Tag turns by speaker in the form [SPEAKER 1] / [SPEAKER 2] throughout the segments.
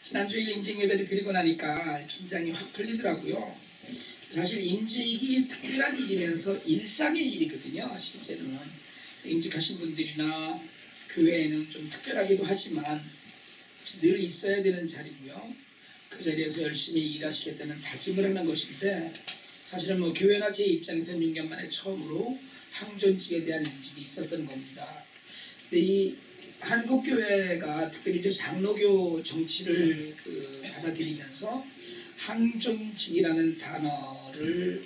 [SPEAKER 1] 지난주에 임직 예배를 드리고 나니까 긴장이 확 풀리더라고요. 사실 임직이 특별한 일이면서 일상의 일이거든요. 실제로는. 그래서 임직하신 분들이나 교회에는 좀 특별하기도 하지만 늘 있어야 되는 자리고요. 그 자리에서 열심히 일하시겠다는 다짐을 하는 것인데, 사실은 뭐 교회나 제 입장에서는 6년 만에 처음으로 항존직에 대한 인식이 있었던 겁니다. 근데 이 한국교회가 특별히 이제 장로교 정치를 받아들이면서 항존직이라는 단어를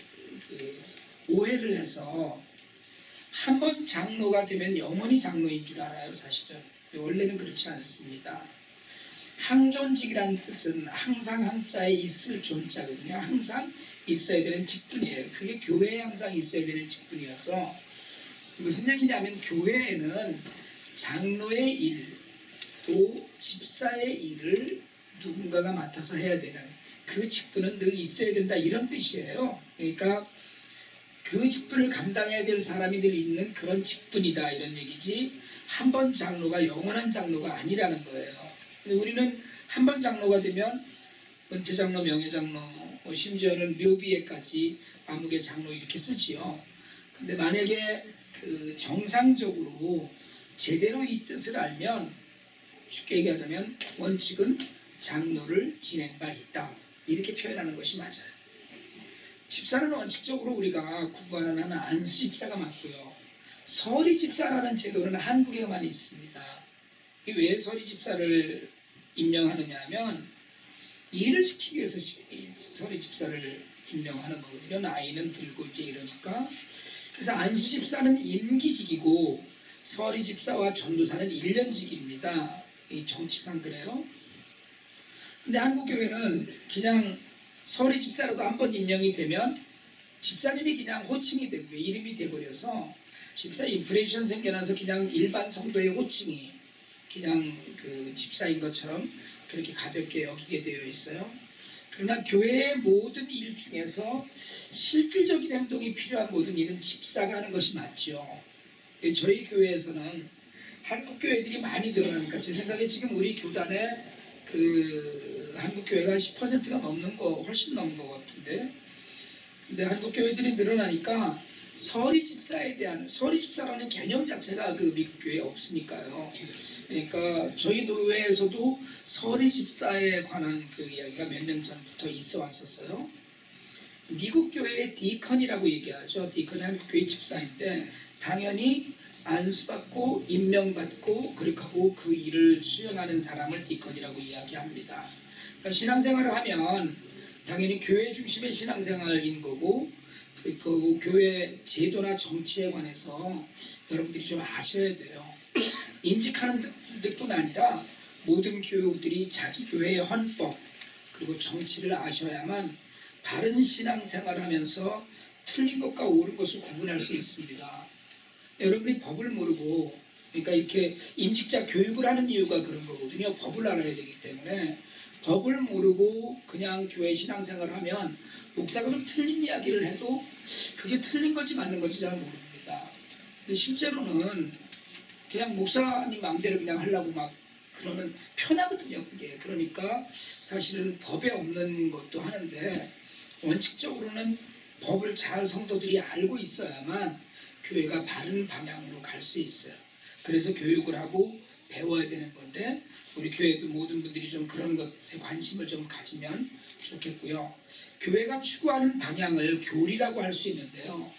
[SPEAKER 1] 오해를 해서 한 번 장로가 되면 영원히 장로인 줄 알아요. 사실은 원래는 그렇지 않습니다. 항존직이라는 뜻은 항상 한자에 있을 존자거든요. 항상 있어야 되는 직분이에요. 그게 교회에 항상 있어야 되는 직분이어서 무슨 얘기냐면, 교회에는 장로의 일, 또 집사의 일을 누군가가 맡아서 해야 되는 그 직분은 늘 있어야 된다, 이런 뜻이에요. 그러니까 그 직분을 감당해야 될 사람이 늘 있는 그런 직분이다, 이런 얘기지, 한 번 장로가 영원한 장로가 아니라는 거예요. 우리는 한 번 장로가 되면 은퇴장로, 명예장로, 심지어는 묘비에까지 아무개 장로 이렇게 쓰지요. 근데 만약에 정상적으로 제대로 이 뜻을 알면, 쉽게 얘기하자면 원칙은 장로를 지낸 바 있다, 이렇게 표현하는 것이 맞아요. 집사는 원칙적으로 우리가 구분하는 하는 안수 집사가 맞고요. 서리 집사라는 제도는 한국에만 있습니다. 이게 왜 서리 집사를 임명하느냐 하면, 일을 시키기 위해서 서리 집사를 임명하는 거거든요. 나이는 들고 이제 이러니까. 그래서 안수 집사는 임기직이고 서리 집사와 전도사는 1년직입니다. 이 정치상 그래요. 근데 한국교회는 그냥 서리 집사라도 한번 임명이 되면 집사님이 그냥 호칭이 되고요. 이름이 돼버려서 집사 인플레이션 생겨나서 그냥 일반 성도의 호칭이 그냥 집사인 것처럼 그렇게 가볍게 여기게 되어 있어요. 그러나 교회의 모든 일 중에서 실질적인 행동이 필요한 모든 일은 집사가 하는 것이 맞죠. 저희 교회에서는 한국 교회들이 많이 늘어나니까, 제 생각에 지금 우리 교단에 한국 교회가 10%가 넘는 거, 훨씬 넘는 것 같은데, 근데 한국 교회들이 늘어나니까 서리 집사에 대한, 서리 집사라는 개념 자체가 미국 교회에 없으니까요. 그러니까 저희 교회에서도 서리 집사에 관한 이야기가 몇 년 전부터 있어 왔었어요. 미국 교회의 디컨이라고 얘기하죠. 디컨이 한국 교회 집사인데, 당연히 안수받고 임명받고 그렇게 그 일을 수행하는 사람을 디컨이라고 이야기합니다. 그러니까 신앙생활을 하면 당연히 교회 중심의 신앙생활인 거고, 그 교회 제도나 정치에 관해서 여러분들이 좀 아셔야 돼요. 임직하는 분들뿐 아니라 모든 교우들이 자기 교회의 헌법 그리고 정치를 아셔야만 바른 신앙생활을 하면서 틀린 것과 옳은 것을 구분할 수 있습니다. 여러분이 법을 모르고, 그러니까 이렇게 임직자 교육을 하는 이유가 그런 거거든요. 법을 알아야 되기 때문에. 법을 모르고 그냥 교회 신앙생활을 하면 목사가 좀 틀린 이야기를 해도 그게 틀린 건지 맞는 건지 잘 모릅니다. 근데 실제로는 그냥 목사님 마음대로 그냥 하려고 막 그러면 편하거든요, 그게. 그러니까 사실은 법에 없는 것도 하는데, 원칙적으로는 법을 잘 성도들이 알고 있어야만 교회가 바른 방향으로 갈 수 있어요. 그래서 교육을 하고 배워야 되는 건데, 우리 교회도 모든 분들이 좀 그런 것에 관심을 좀 가지면 좋겠고요. 교회가 추구하는 방향을 교리라고 할 수 있는데요.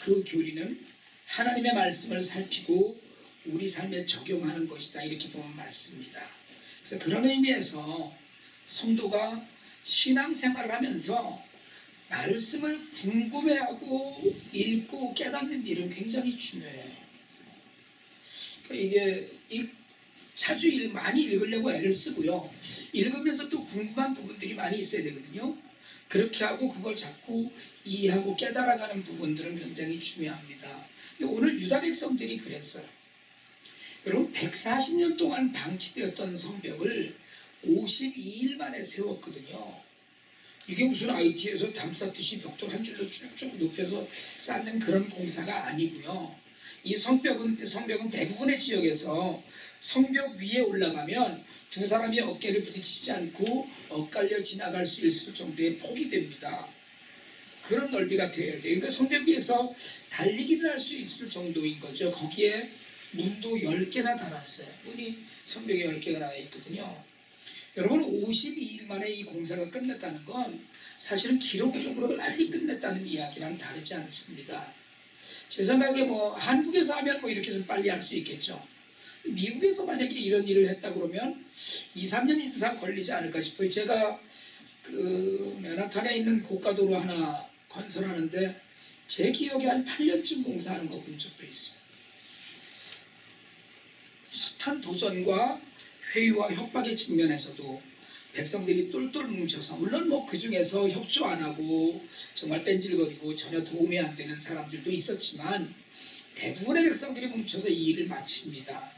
[SPEAKER 1] 그 교리는 하나님의 말씀을 살피고 우리 삶에 적용하는 것이다, 이렇게 보면 맞습니다. 그래서 그런 의미에서 성도가 신앙생활을 하면서 말씀을 궁금해하고 읽고 깨닫는 일은 굉장히 중요해요. 그러니까 이게 자주 많이 읽으려고 애를 쓰고요. 읽으면서 또 궁금한 부분들이 많이 있어야 되거든요. 그렇게 하고 그걸 자꾸 이해하고 깨달아가는 부분들은 굉장히 중요합니다. 근데 오늘 유다 백성들이 그랬어요. 여러분, 140년 동안 방치되었던 성벽을 52일 만에 세웠거든요. 이게 무슨 IT에서 담 쌓듯이 벽돌 한 줄로 쭉쭉 높여서 쌓는 그런 공사가 아니고요. 이 성벽은 대부분의 지역에서 성벽 위에 올라가면 두 사람이 어깨를 부딪히지 않고 엇갈려 지나갈 수 있을 정도의 폭이 됩니다. 그런 넓이가 돼야 돼요. 그러니까 성벽 위에서 달리기를 할 수 있을 정도인 거죠. 거기에 문도 10개나 달았어요. 문이 성벽에 10개가 나와 있거든요. 여러분 52일 만에 이 공사가 끝났다는 건 사실은 기록적으로 빨리 끝냈다는 이야기랑 다르지 않습니다. 제 생각에 한국에서 하면 이렇게 좀 빨리 할 수 있겠죠. 미국에서 만약에 이런 일을 했다 그러면 2, 3년 이상 걸리지 않을까 싶어요. 제가 맨하탄에 있는 고가도로 하나 건설하는데 제 기억에 한 8년쯤 공사하는 거 본 적도 있어요. 숱한 도전과 회유와 협박의 측면에서도 백성들이 똘똘 뭉쳐서 물론 그 중에서 협조 안 하고 정말 뺀질거리고 전혀 도움이 안 되는 사람들도 있었지만 대부분의 백성들이 뭉쳐서 이 일을 마칩니다.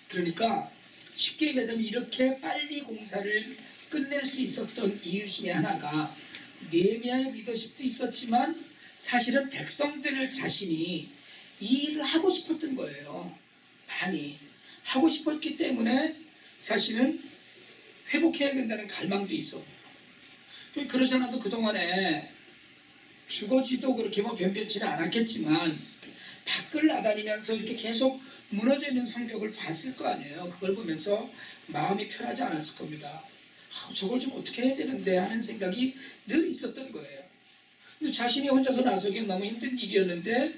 [SPEAKER 1] 그러니까 쉽게 얘기하자면 이렇게 빨리 공사를 끝낼 수 있었던 이유 중에 하나가 느헤미야의 리더십도 있었지만 사실은 백성들 자신이 이 일을 하고 싶었던 거예요. 많이 하고 싶었기 때문에 사실은 회복해야 된다는 갈망도 있었고요. 그러지 않아도 그동안에 주거지도 그렇게 변변치는 않았겠지만 밖을 나다니면서 이렇게 계속 무너져 있는 성벽을 봤을 거 아니에요. 그걸 보면서 마음이 편하지 않았을 겁니다. 저걸 좀 어떻게 해야 되는데 하는 생각이 늘 있었던 거예요. 근데 자신이 혼자서 나서기엔 너무 힘든 일이었는데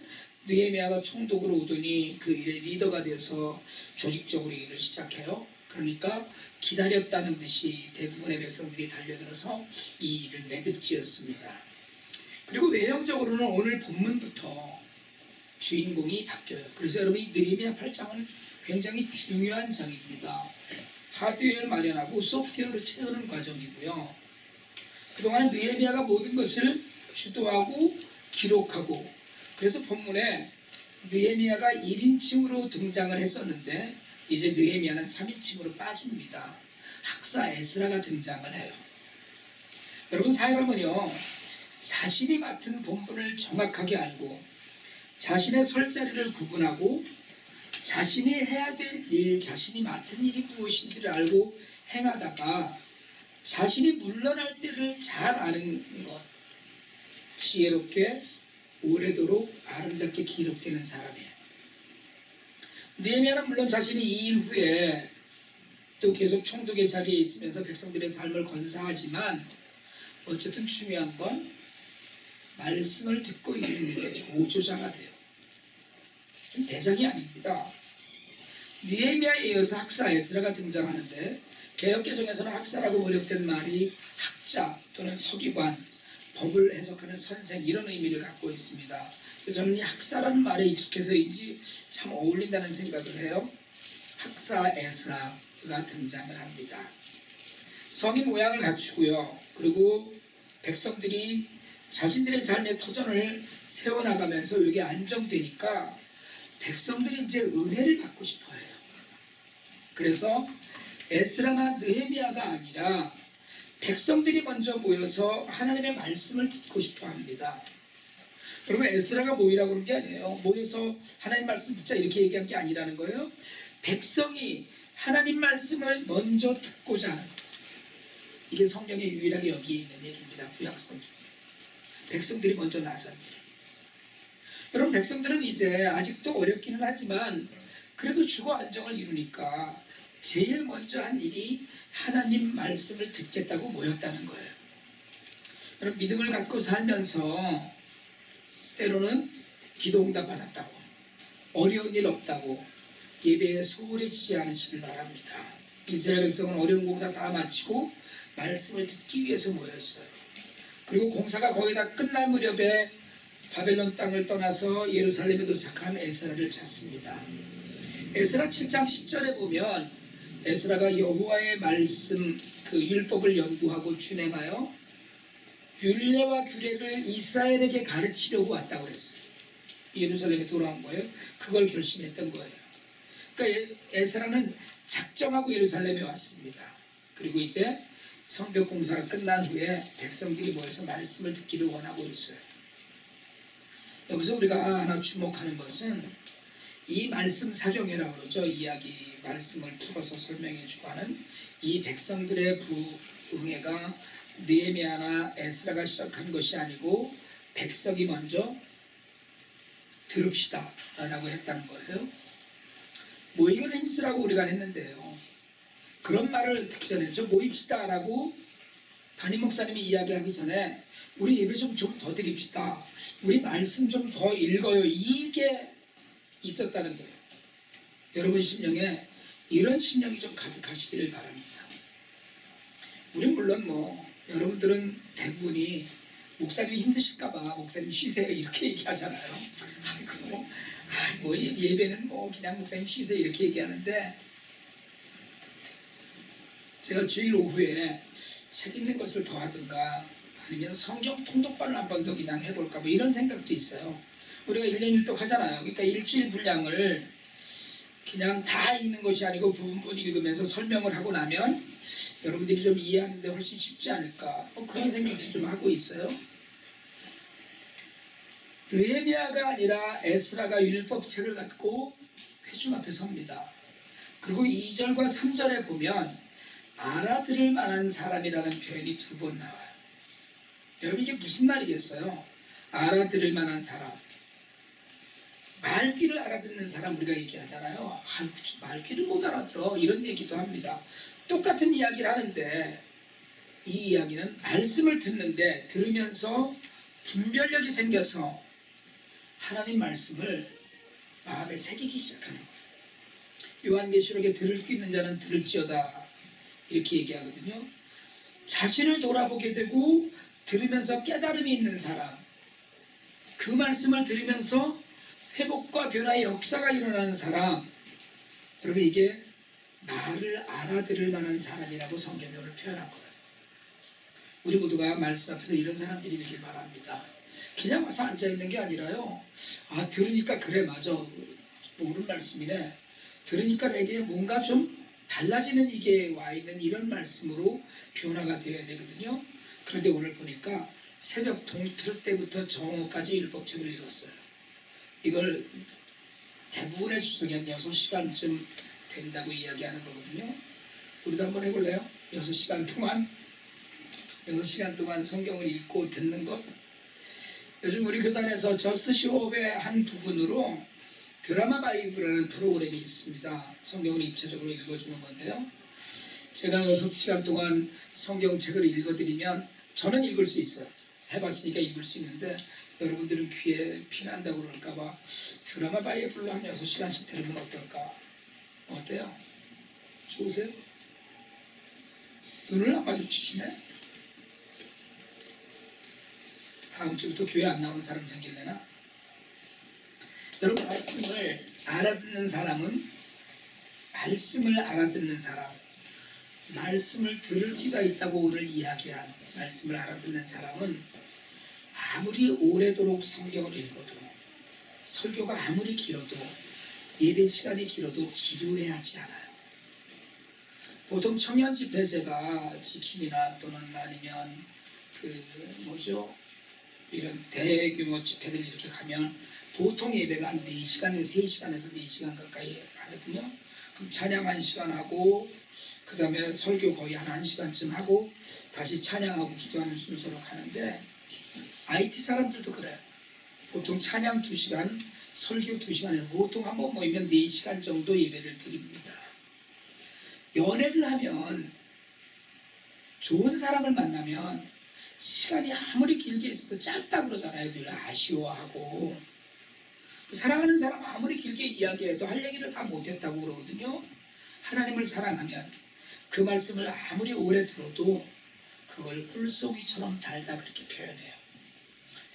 [SPEAKER 1] 느헤미야가 총독으로 오더니 그 일의 리더가 돼서 조직적으로 일을 시작해요. 그러니까 기다렸다는 듯이 대부분의 백성들이 달려들어서 이 일을 매듭지었습니다. 그리고 외형적으로는 오늘 본문부터 주인공이 바뀌어요. 그래서 여러분 이 느헤미야 8장은 굉장히 중요한 장입니다. 하드웨어를 마련하고 소프트웨어를 채우는 과정이고요. 그동안에 느헤미야가 모든 것을 주도하고 기록하고 그래서 본문에 느헤미야가 1인칭으로 등장을 했었는데 이제 느헤미야는 3인칭으로 빠집니다. 학사 에스라가 등장을 해요. 여러분 사역하면요 자신이 맡은 본분을 정확하게 알고 자신의 설 자리를 구분하고 자신이 해야 될 일, 자신이 맡은 일이 무엇인지를 알고 행하다가 자신이 물러날 때를 잘 아는 것, 지혜롭게 오래도록 아름답게 기록되는 사람이에요. 느헤미야는 물론 자신이 이 일 후에 또 계속 총독의 자리에 있으면서 백성들의 삶을 건사하지만 어쨌든 중요한 건 말씀을 듣고 있는 일의 보조자가 돼요. 대장이 아닙니다. 느헤미야에 이어서 학사 에스라가 등장하는데 개역개정에서는 학사라고 번역된 말이 학자 또는 서기관, 법을 해석하는 선생 이런 의미를 갖고 있습니다. 저는 이 학사라는 말에 익숙해서인지 참 어울린다는 생각을 해요. 학사 에스라가 등장을 합니다. 성의 모양을 갖추고요. 그리고 백성들이 자신들의 삶의 터전을 세워나가면서 이게 안정되니까 백성들이 이제 은혜를 받고 싶어 해요. 그래서 에스라나 느헤미야가 아니라 백성들이 먼저 모여서 하나님의 말씀을 듣고 싶어 합니다. 여러분 에스라가 모이라고 그런 게 아니에요. 모여서 하나님 말씀 듣자 이렇게 얘기한 게 아니라는 거예요. 백성이 하나님 말씀을 먼저 듣고자 하는 거예요. 이게 성경에 유일하게 여기에 있는 얘기입니다. 구약 성경에. 백성들이 먼저 나선 일. 여러분 백성들은 이제 아직도 어렵기는 하지만 그래도 주거 안정을 이루니까 제일 먼저 한 일이 하나님 말씀을 듣겠다고 모였다는 거예요. 여러분 믿음을 갖고 살면서 때로는 기도 응답 받았다고 어려운 일 없다고 예배에 소홀해지지 않으시길 바랍니다. 이스라엘 백성은 어려운 공사 다 마치고 말씀을 듣기 위해서 모였어요. 그리고 공사가 거의 다 끝날 무렵에 바벨론 땅을 떠나서 예루살렘에 도착한 에스라를 찾습니다. 에스라 7장 10절에 보면 에스라가 여호와의 말씀 그 율법을 연구하고 준행하여 율례와 규례를 이스라엘에게 가르치려고 왔다고 그랬어요. 예루살렘에 돌아온 거예요. 그걸 결심했던 거예요. 그러니까 에스라는 작정하고 예루살렘에 왔습니다. 그리고 이제 성벽 공사가 끝난 후에 백성들이 모여서 말씀을 듣기를 원하고 있어요. 여기서 우리가 하나 주목하는 것은 이 말씀 사정이라고 그러죠. 이야기 말씀을 풀어서 설명해 주고 하는 이 백성들의 부흥회가 느헤미야나 에스라가 시작한 것이 아니고 백성이 먼저 들읍시다 라고 했다는 거예요. 모이기를 힘쓰라고 우리가 했는데요, 그런 말을 듣기 전에 저 모입시다 라고 담임 목사님이 이야기하기 전에 우리 예배 좀 더 드립시다, 우리 말씀 좀 더 읽어요, 이게 있었다는 거예요. 여러분 심령에 이런 심령이 좀 가득하시기를 바랍니다. 우린 물론 여러분들은 대부분이 목사님이 힘드실까봐 목사님 쉬세요 이렇게 얘기하잖아요. 예배는 그냥 목사님 쉬세요 이렇게 얘기하는데, 제가 주일 오후에 책 읽는 것을 더 하든가 아니면 성경 통독반을 한 번 더 그냥 해볼까 이런 생각도 있어요. 우리가 1년 1독 하잖아요. 그러니까 일주일 분량을 그냥 다 읽는 것이 아니고 부분 읽으면서 설명을 하고 나면 여러분들이 좀 이해하는 데 훨씬 쉽지 않을까, 그런 생각도 좀 하고 있어요. 느헤미야가 아니라 에스라가 율법책을 갖고 회중 앞에 섭니다. 그리고 2절과 3절에 보면 알아들을 만한 사람이라는 표현이 2번 나와요. 여러분 이게 무슨 말이겠어요? 알아들을 만한 사람, 말귀를 알아듣는 사람 우리가 얘기하잖아요. 말귀를 못 알아들어 이런 얘기도 합니다. 똑같은 이야기를 하는데 이 이야기는 말씀을 듣는데 들으면서 분별력이 생겨서 하나님 말씀을 마음에 새기기 시작하는 거예요. 요한계시록에 들을 귀 있는 자는 들을지어다 이렇게 얘기하거든요. 자신을 돌아보게 되고 들으면서 깨달음이 있는 사람, 그 말씀을 들으면서 회복과 변화의 역사가 일어나는 사람, 여러분 이게 말을 알아들을 만한 사람이라고 성경이 오늘 표현한 거예요. 우리 모두가 말씀 앞에서 이런 사람들이 되길 바랍니다. 그냥 와서 앉아있는 게 아니라요, 들으니까 그래 맞아 옳은 말씀이네, 들으니까 내게 뭔가 좀 달라지는 이게 와있는 이런 말씀으로 변화가 되어야 되거든요. 그런데 오늘 보니까 새벽 동틀 때부터 정오까지 율법책을 읽었어요. 이걸 대부분의 주석이 한 6시간쯤 된다고 이야기하는 거거든요. 우리도 한번 해볼래요? 6시간 동안 성경을 읽고 듣는 것. 요즘 우리 교단에서 저스트 쇼업의 한 부분으로 드라마 바이블이라는 프로그램이 있습니다. 성경을 입체적으로 읽어주는 건데요, 제가 6시간 동안 성경책을 읽어드리면 저는 읽을 수 있어요. 해봤으니까 읽을 수 있는데 여러분들은 귀에 피난다고 그럴까봐 드라마 바이블로 한 6시간씩 들으면 어떨까? 어때요? 좋으세요? 눈을 안 마주치시네? 다음 주부터 교회 안 나오는 사람 생길래나? 여러분 말씀을 알아듣는 사람은, 말씀을 알아듣는 사람, 말씀을 들을 귀가 있다고 오늘 이야기한 말씀을 알아듣는 사람은 아무리 오래도록 성경을 읽어도, 설교가 아무리 길어도, 예배 시간이 길어도 지루해하지 않아요. 보통 청년 집회제가 지킴이나 또는 아니면 이런 대규모 집회들 이렇게 가면 보통 예배가 한 4시간, 3시간에서 4시간 가까이 하거든요. 그럼 찬양 1시간 하고 그 다음에 설교 거의 한 1시간쯤 하고 다시 찬양하고 기도하는 순서로 가는데, IT 사람들도 그래요. 보통 찬양 2시간, 설교 2시간에서 보통 한번 모이면 4시간 정도 예배를 드립니다. 연애를 하면, 좋은 사람을 만나면 시간이 아무리 길게 있어도 짧다고 그러잖아요. 늘 아쉬워하고. 사랑하는 사람 아무리 길게 이야기해도 할 얘기를 다 못했다고 그러거든요. 하나님을 사랑하면 그 말씀을 아무리 오래 들어도 그걸 꿀송이처럼 달다 그렇게 표현해요.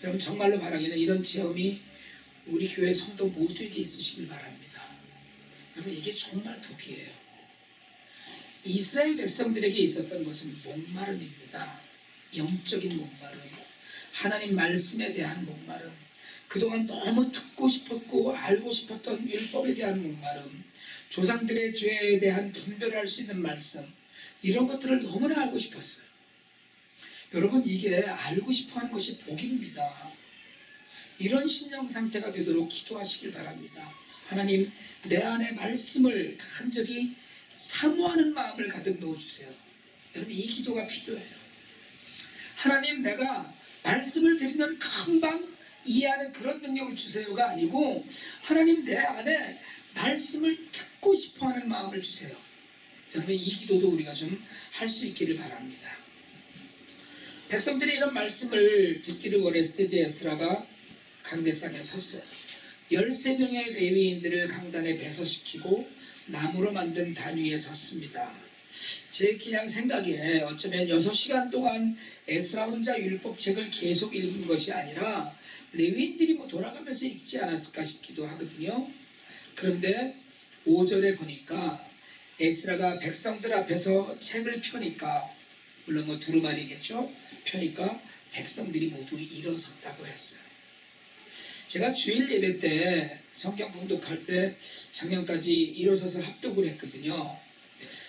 [SPEAKER 1] 여러분 정말로 바라기는 이런 체험이 우리 교회 성도 모두에게 있으시길 바랍니다. 여러분 이게 정말 복이에요. 이스라엘 백성들에게 있었던 것은 목마름입니다. 영적인 목마름, 하나님 말씀에 대한 목마름, 그동안 너무 듣고 싶었고 알고 싶었던 율법에 대한 목마름, 조상들의 죄에 대한 분별할 수 있는 말씀, 이런 것들을 너무나 알고 싶었어요. 여러분 이게 알고 싶어하는 것이 복입니다. 이런 심령 상태가 되도록 기도하시길 바랍니다. 하나님 내 안에 말씀을 간절히 사모하는 마음을 가득 넣어주세요. 여러분 이 기도가 필요해요. 하나님 내가 말씀을 드리면 금방 이해하는 그런 능력을 주세요가 아니고 하나님 내 안에 말씀을 듣고 싶어하는 마음을 주세요. 여러분 이 기도도 우리가 좀 할 수 있기를 바랍니다. 백성들이 이런 말씀을 듣기를 원했을 때 이제 에스라가 강대상에 섰어요. 13명의 레위인들을 강단에 배서시키고 나무로 만든 단 위에 섰습니다. 제 그냥 생각에 어쩌면 6시간 동안 에스라 혼자 율법책을 계속 읽은 것이 아니라 레위인들이 뭐 돌아가면서 읽지 않았을까 싶기도 하거든요. 그런데 5절에 보니까 에스라가 백성들 앞에서 책을 펴니까, 물론 뭐 두루마리겠죠, 펴니까 백성들이 모두 일어섰다고 했어요. 제가 주일 예배 때 성경 봉독할 때 작년까지 일어서서 합독을 했거든요.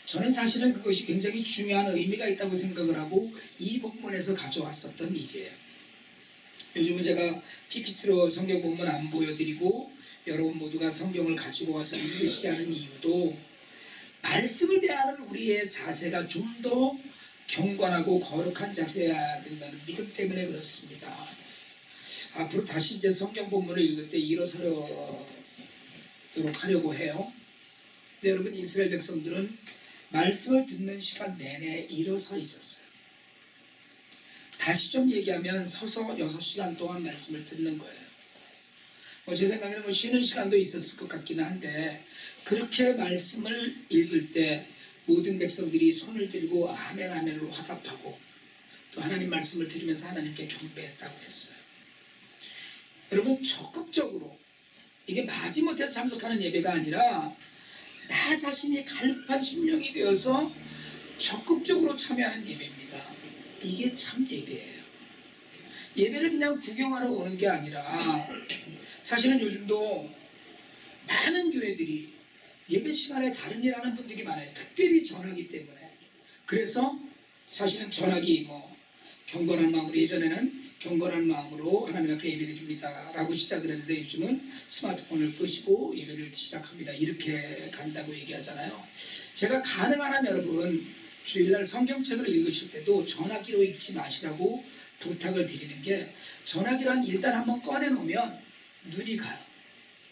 [SPEAKER 1] 저는 사실은 그것이 굉장히 중요한 의미가 있다고 생각을 하고 이 본문에서 가져왔었던 일이에요. 요즘은 제가 PPT로 성경 본문 안 보여드리고 여러분 모두가 성경을 가지고 와서 읽으시게 하는 이유도 말씀을 대하는 우리의 자세가 좀 더 경건하고 거룩한 자세여야 된다는 믿음 때문에 그렇습니다. 앞으로 다시 이제 성경 본문을 읽을 때 일어서도록 하려고 해요. 근데 여러분 이스라엘 백성들은 말씀을 듣는 시간 내내 일어서 있었어요. 다시 좀 얘기하면 서서 6시간 동안 말씀을 듣는 거예요. 제 생각에는 뭐 쉬는 시간도 있었을 것 같기는 한데 그렇게 말씀을 읽을 때 모든 백성들이 손을 들고 아멘 아멘으로 화답하고 또 하나님 말씀을 들으면서 하나님께 경배했다고 했어요. 여러분 적극적으로 이게 마지못해서 참석하는 예배가 아니라 나 자신이 갈급한 심령이 되어서 적극적으로 참여하는 예배입니다. 이게 참 예배예요. 예배를 그냥 구경하러 오는 게 아니라 사실은 요즘도 많은 교회들이 예배 시간에 다른 일 하는 분들이 많아요. 특별히 전하기 때문에. 그래서 사실은 전하기 경건한 마음으로, 예전에는 경건한 마음으로 하나님 앞에 예배드립니다 라고 시작을 했는데 요즘은 스마트폰을 끄시고 예배를 시작합니다 이렇게 간다고 얘기하잖아요. 제가 가능한 한 여러분 주일날 성경책을 읽으실 때도 전화기로 읽지 마시라고 부탁을 드리는 게, 전화기란 일단 한번 꺼내놓으면 눈이 가요.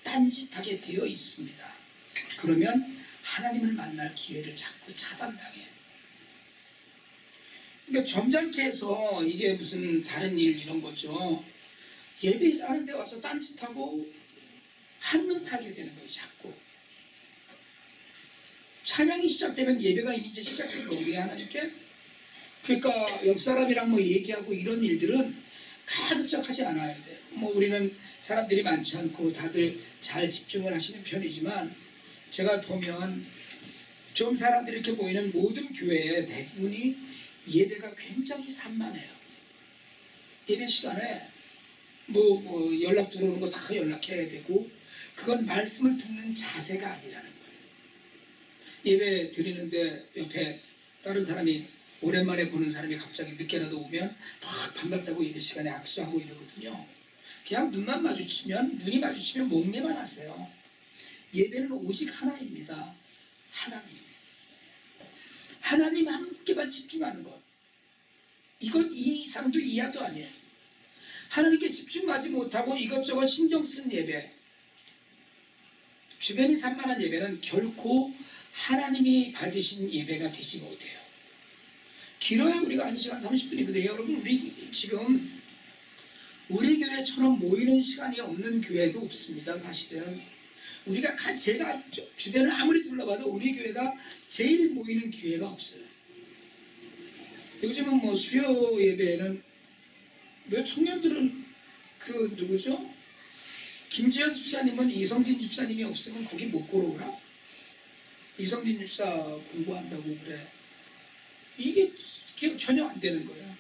[SPEAKER 1] 딴짓하게 되어 있습니다. 그러면 하나님을 만날 기회를 자꾸 차단당해요. 그러니까 점잖게 해서 이게 무슨 다른 일 이런 거죠. 예배하는 데 와서 딴짓하고 한눈 팔게 되는 거예요. 자꾸 찬양이 시작되면 예배가 이미 이제 시작된 거거든요. 하나님께. 그러니까 옆 사람이랑 얘기하고 이런 일들은 가급적 하지 않아야 돼요. 우리는 사람들이 많지 않고 다들 잘 집중을 하시는 편이지만 제가 보면 좀 사람들이 이렇게 모이는 모든 교회의 대부분이 예배가 굉장히 산만해요. 예배 시간에 연락 들어오는 거 다 연락해야 되고 그건 말씀을 듣는 자세가 아니라는 거예요. 예배 드리는데 옆에 다른 사람이, 오랜만에 보는 사람이 갑자기 늦게라도 오면 막 반갑다고 예배 시간에 악수하고 이러거든요. 그냥 눈이 마주치면 목례만 하세요. 예배는 오직 하나입니다. 하나님. 하나님 함께만 집중하는 것. 이건 이 이상도 이하도 아니에요. 하나님께 집중하지 못하고 이것저것 신경 쓴 예배, 주변이 산만한 예배는 결코 하나님이 받으신 예배가 되지 못해요. 길어야 우리가 1시간 30분이거든요. 여러분 우리 지금 우리 교회처럼 모이는 시간이 없는 교회도 없습니다. 사실은 제가 주변을 아무리 둘러봐도 우리 교회가 제일 모이는 기회가 없어요. 요즘은 수요 예배는 청년들은 누구죠? 김지현 집사님은 이성진 집사님이 없으면 거기 못 걸어오나? 이성진 집사 공부한다고 그래. 이게 전혀 안 되는 거예요.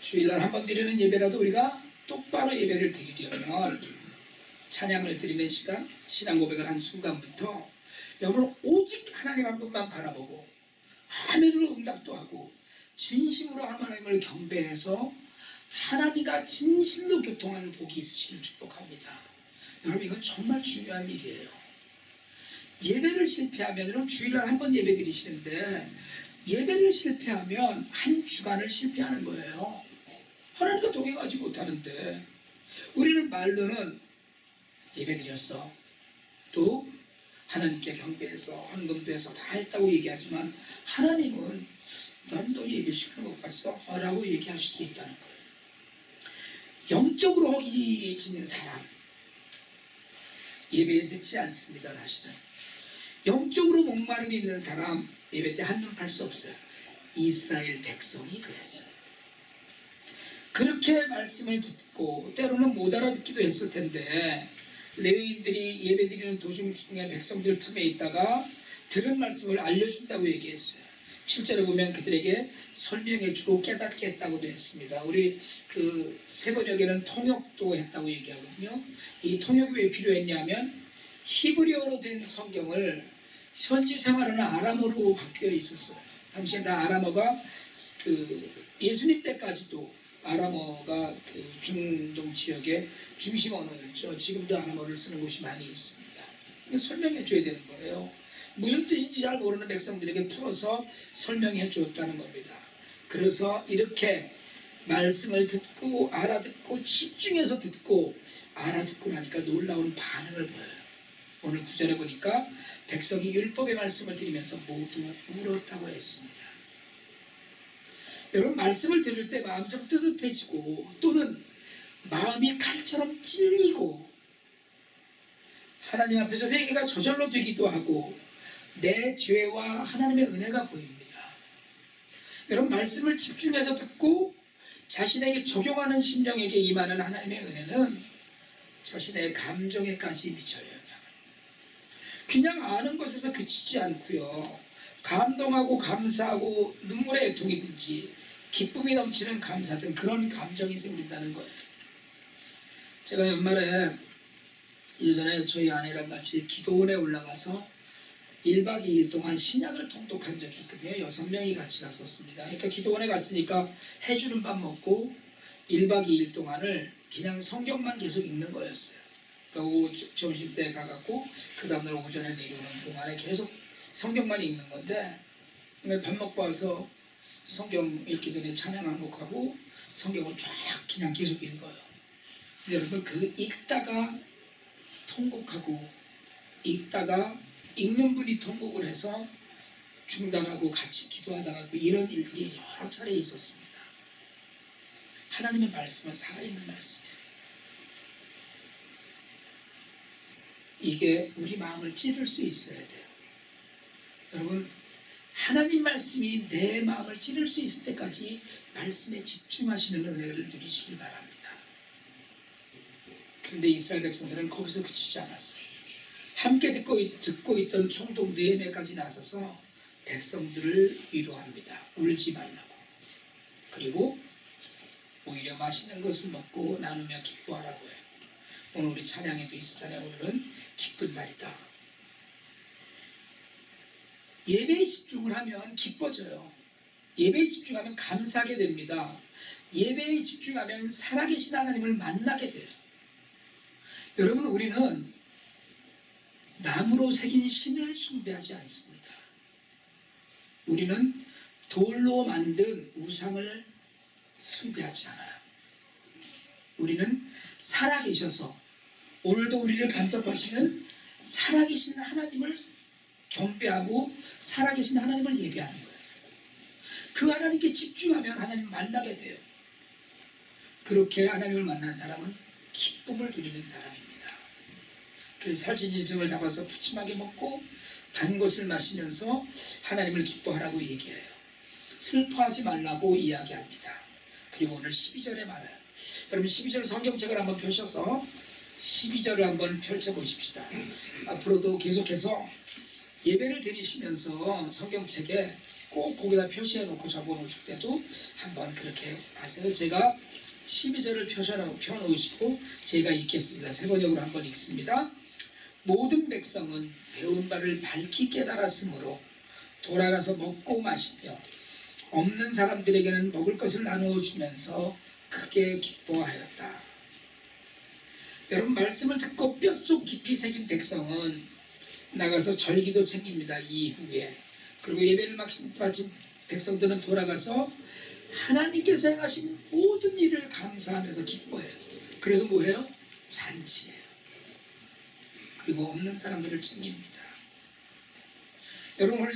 [SPEAKER 1] 주일날 한번 드리는 예배라도 우리가 똑바로 예배를 드리려면 찬양을 드리는 시간, 신앙 고백을 한 순간부터 여러분 오직 하나님 한 분만 바라보고 아멘으로 응답도 하고 진심으로 하나님을 경배해서 하나님과 진실로 교통하는 복이 있으시길 축복합니다. 여러분 이건 정말 중요한 일이에요. 예배를 실패하면, 여러분 주일날 한 번 예배 드리시는데 예배를 실패하면 한 주간을 실패하는 거예요. 하나님과 동행하지 못하는데, 우리는 말로는 예배 드렸어, 또 하나님께 경배해서 헌금도 해서 다 했다고 얘기하지만 하나님은 난 너 예배 시간을 못 봤어 라고 얘기하실 수 있다는 거예요. 영적으로 허기진 사람 예배에 늦지 않습니다. 사실은 영적으로 목마름이 있는 사람 예배 때 한눈 팔 수 없어요. 이스라엘 백성이 그랬어요. 그렇게 말씀을 듣고 때로는 못 알아듣기도 했을 텐데, 레위인들이 예배드리는 도중 중에 백성들 틈에 있다가 들은 말씀을 알려준다고 얘기했어요. 7절에 보면 그들에게 설명해주고 깨닫게 했다고도 했습니다. 우리 그 세번역에는 통역도 했다고 얘기하거든요. 이 통역이 왜 필요했냐면 히브리어로 된 성경을 현지 생활하는 아람어로 바뀌어 있었어요. 당시에 다 아람어가 그 예수님 때까지도 아람어가 그 중동 지역의 중심 언어였죠. 지금도 아람어를 쓰는 곳이 많이 있습니다. 설명해 줘야 되는 거예요. 무슨 뜻인지 잘 모르는 백성들에게 풀어서 설명해 주었다는 겁니다. 그래서 이렇게 말씀을 듣고 알아듣고 집중해서 듣고 알아듣고 나니까 놀라운 반응을 보여요. 오늘 9절에 보니까 백성이 율법의 말씀을 들으면서 모두 울었다고 했습니다. 여러분 말씀을 들을 때 마음이 좀 뜨뜻해지고 또는 마음이 칼처럼 찔리고 하나님 앞에서 회개가 저절로 되기도 하고 내 죄와 하나님의 은혜가 보입니다. 여러분 말씀을 집중해서 듣고 자신에게 적용하는 심령에게 임하는 하나님의 은혜는 자신의 감정에까지 미쳐요. 그냥 아는 것에서 그치지 않고요. 감동하고 감사하고 눈물의 애통이든지 기쁨이 넘치는 감사든 그런 감정이 생긴다는 거예요. 제가 연말에 예전에 저희 아내랑 같이 기도원에 올라가서 1박 2일 동안 신약을 통독한 적이 있거든요. 6명이 같이 갔었습니다. 그러니까 기도원에 갔으니까 해주는 밥 먹고 1박 2일 동안을 그냥 성경만 계속 읽는 거였어요. 그러니까 점심때 가갖고 그 다음날 오전에 내려오는 동안에 계속 성경만 읽는 건데, 밥 먹고 와서 성경 읽기 전에 찬양 한 곡하고 성경을 쫙 그냥 계속 읽어요. 근데 여러분 그 읽다가 통곡하고 읽다가 읽는 분이 통곡을 해서 중단하고 같이 기도하다가 이런 일들이 여러 차례 있었습니다. 하나님의 말씀은 살아있는 말씀이에요. 이게 우리 마음을 찌를 수 있어야 돼요. 여러분 하나님 말씀이 내 마음을 찌를 수 있을 때까지 말씀에 집중하시는 은혜를 누리시길 바랍니다. 그런데 이스라엘 백성들은 거기서 그치지 않았어요. 함께 듣고 있던 총독 느헤미야까지 나서서 백성들을 위로합니다. 울지 말라고. 그리고 오히려 맛있는 것을 먹고 나누며 기뻐하라고 해요. 오늘 우리 찬양에도 있었잖아요. 오늘은 기쁜 날이다. 예배에 집중을 하면 기뻐져요. 예배에 집중하면 감사하게 됩니다. 예배에 집중하면 살아계신 하나님을 만나게 돼요. 여러분 우리는 나무로 새긴 신을 숭배하지 않습니다. 우리는 돌로 만든 우상을 숭배하지 않아요. 우리는 살아계셔서 오늘도 우리를 간섭하시는 살아계신 하나님을 경배하고 살아계신 하나님을 예배하는 거예요. 그 하나님께 집중하면 하나님 만나게 돼요. 그렇게 하나님을 만난 사람은 기쁨을 누리는 사람입니다. 그래서 살찐지승을 잡아서 푸짐하게 먹고 단 것을 마시면서 하나님을 기뻐하라고 얘기해요. 슬퍼하지 말라고 이야기합니다. 그리고 오늘 12절에 말해요. 여러분 12절 성경책을 한번 펴셔서 12절을 한번 펼쳐보십시다. 앞으로도 계속해서 예배를 드리시면서 성경책에 꼭 거기다 표시해놓고 적어놓으실 때도 한번 그렇게 하세요. 제가 12절을 펴놓으시고 제가 읽겠습니다. 세번역으로 한번 읽습니다. 모든 백성은 배운 바를 밝히 깨달았으므로 돌아가서 먹고 마시며 없는 사람들에게는 먹을 것을 나누어 주면서 크게 기뻐하였다. 여러분, 말씀을 듣고 뼛속 깊이 새긴 백성은 나가서 절기도 챙깁니다. 이후에. 그리고 예배를 마친 백성들은 돌아가서 하나님께서 행하신 모든 일을 감사하면서 기뻐해요. 그래서 뭐예요? 잔치예요. 그리고 없는 사람들을 챙깁니다. 여러분,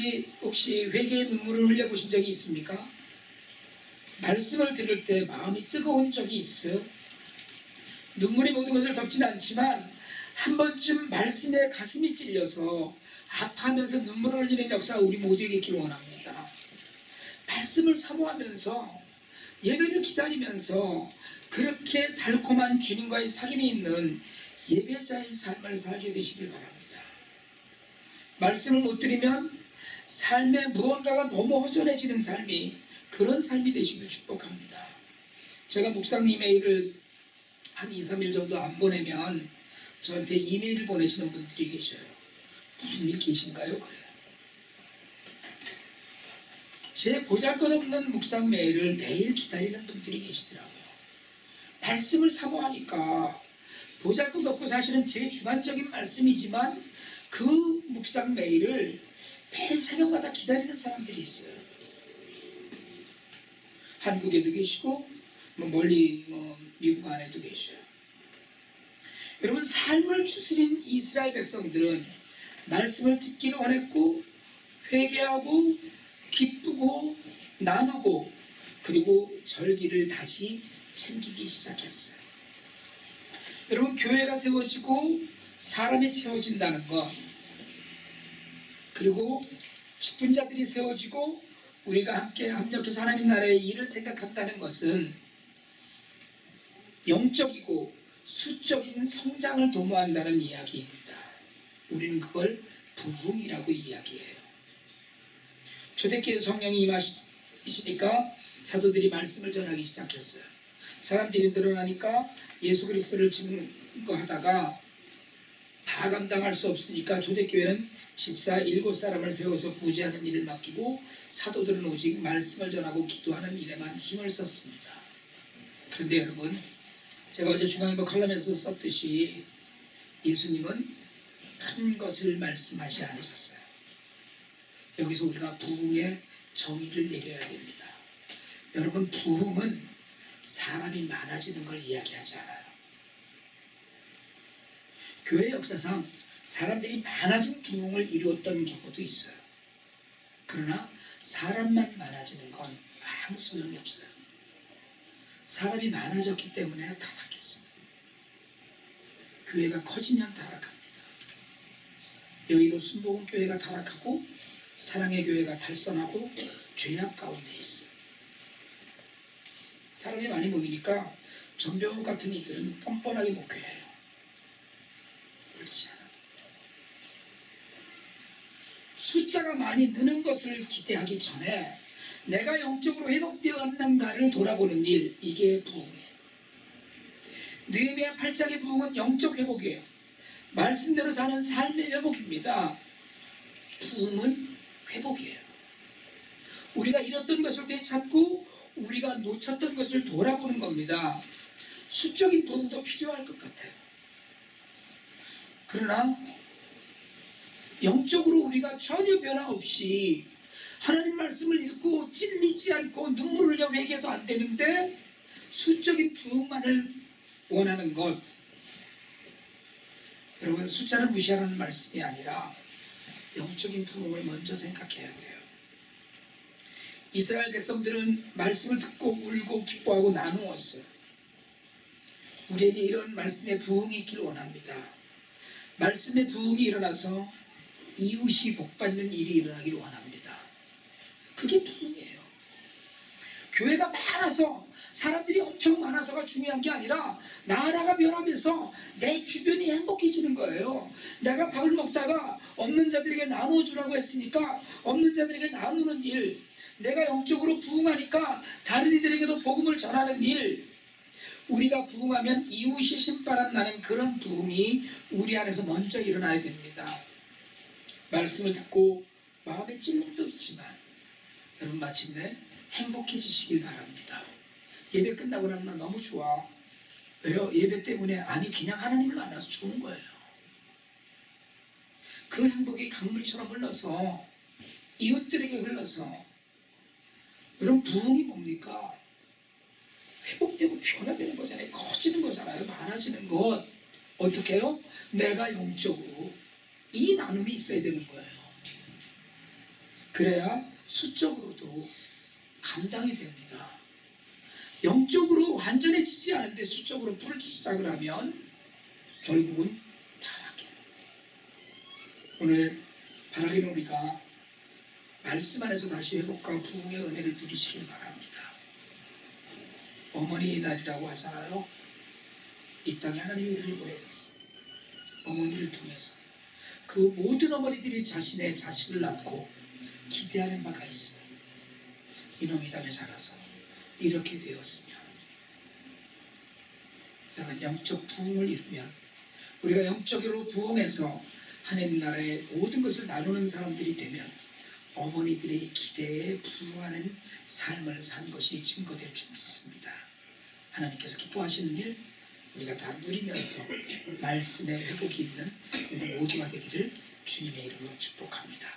[SPEAKER 1] 혹시 회개의 눈물을 흘려보신 적이 있습니까? 말씀을 들을 때 마음이 뜨거운 적이 있어요? 눈물이 모든 것을 덮지는 않지만 한 번쯤 말씀에 가슴이 찔려서 아파하면서 눈물을 흘리는 역사가 우리 모두에게 있기를 원합니다. 말씀을 사모하면서 예배를 기다리면서 그렇게 달콤한 주님과의 사귐이 있는 예배자의 삶을 살게 되시길 바랍니다. 말씀을 못 들으면 삶에 무언가가 너무 허전해지는 삶이, 그런 삶이 되시길 축복합니다. 제가 묵상 이메일을 한 2, 3일 정도 안 보내면 저한테 이메일 보내시는 분들이 계셔요. 무슨 일 계신가요? 그래요. 제 보잘것없는 묵상 메일을 매일 기다리는 분들이 계시더라고요. 말씀을 사모하니까 보잘것없고 사실은 제 주관적인 말씀이지만 그 묵상 메일을 매일 새벽마다 기다리는 사람들이 있어요. 한국에도 계시고 멀리 미국 안에도 계셔요. 여러분, 삶을 추스린 이스라엘 백성들은 말씀을 듣기를 원했고 회개하고 기쁘고 나누고 그리고 절기를 다시 챙기기 시작했어요. 여러분, 교회가 세워지고 사람이 채워진다는 것, 그리고 직분자들이 세워지고 우리가 함께 합력해서 하나님 나라의 일을 생각한다는 것은 영적이고 수적인 성장을 도모한다는 이야기입니다. 우리는 그걸 부흥이라고 이야기해요. 초대교회 성령이 임하시니까 사도들이 말씀을 전하기 시작했어요. 사람들이 늘어나니까 예수 그리스도를 증거하다가 다 감당할 수 없으니까 초대교회는 집사 7사람을 세워서 구제하는 일을 맡기고 사도들은 오직 말씀을 전하고 기도하는 일에만 힘을 썼습니다. 그런데 여러분, 제가 어제 중앙일보 칼럼에서 썼듯이 예수님은 큰 것을 말씀하지 않으셨어요. 여기서 우리가 부흥의 정의를 내려야 됩니다. 여러분, 부흥은 사람이 많아지는 걸 이야기하지 않아요. 교회 역사상 사람들이 많아진 부흥을 이루었던 경우도 있어요. 그러나 사람만 많아지는 건 아무 소용이 없어요. 사람이 많아졌기 때문에 타락했습니다. 교회가 커지면 타락합니다. 여의도 순복음교회가 타락하고 사랑의 교회가 탈선하고 죄악 가운데 있어요. 사람이 많이 모이니까 전병훈 같은 이들은 뻔뻔하게 목회해요. 옳지 않아. 숫자가 많이 느는 것을 기대하기 전에 내가 영적으로 회복되었는가를 돌아보는 일, 이게 부흥이에요. 느헤미야 8장의 부흥은 영적 회복이에요. 말씀대로 사는 삶의 회복입니다. 부흥은 회복이에요. 우리가 잃었던 것을 되찾고 우리가 놓쳤던 것을 돌아보는 겁니다. 수적인 부흥도 필요할 것 같아요. 그러나 영적으로 우리가 전혀 변화 없이 하나님 말씀을 읽고 찔리지 않고 눈물을 흘려 회개도 안 되는데 수적인 부흥만을 원하는 것, 여러분, 숫자를 무시하라는 말씀이 아니라 영적인 부흥을 먼저 생각해야 돼요. 이스라엘 백성들은 말씀을 듣고 울고 기뻐하고 나누었어요. 우리에게 이런 말씀의 부흥이 있기를 원합니다. 말씀의 부흥이 일어나서 이웃이 복받는 일이 일어나기를 원합니다. 그게 부흥이에요. 교회가 많아서, 사람들이 엄청 많아서가 중요한 게 아니라 나라가 변화돼서 내 주변이 행복해지는 거예요. 내가 밥을 먹다가 없는 자들에게 나눠주라고 했으니까 없는 자들에게 나누는 일, 내가 영적으로 부흥하니까 다른 이들에게도 복음을 전하는 일, 우리가 부흥하면 이웃이 신바람 나는 그런 부흥이 우리 안에서 먼저 일어나야 됩니다. 말씀을 듣고 마음의 찔림도 있지만 여러분, 마침내 행복해지시길 바랍니다. 예배 끝나고 나면 나 너무 좋아. 왜요? 예배 때문에? 아니, 그냥 하나님을 만나서 좋은 거예요. 그 행복이 강물처럼 흘러서 이웃들에게 흘러서, 여러분 부흥이 뭡니까? 회복되고 변화되는 거잖아요. 커지는 거잖아요. 많아지는 것. 어떻게 해요? 내가 영적으로 이 나눔이 있어야 되는 거예요. 그래야 수적으로도 감당이 됩니다. 영적으로 완전해지지 않은데 수적으로 풀기 시작을 하면 결국은 타락해. 오늘 바라기는 우리가 말씀 안에서 다시 회복과 부흥의 은혜를 누리시길 바랍니다. 어머니의 날이라고 하잖아요. 이 땅에 하나님이 우리를 보내셨어요. 어머니를 통해서. 그 모든 어머니들이 자신의 자식을 낳고 기대하는 바가 있어요. 이놈이 담에 자라서 이렇게 되었으면, 영적 부흥을 이루면, 우리가 영적으로 부흥해서 하나님 나라의 모든 것을 나누는 사람들이 되면 어머니들의 기대에 부응하는 삶을 산 것이 증거될 줄 믿습니다. 하나님께서 기뻐하시는 일 우리가 다 누리면서 말씀의 회복이 있는 우리 모두가 되기를 주님의 이름으로 축복합니다.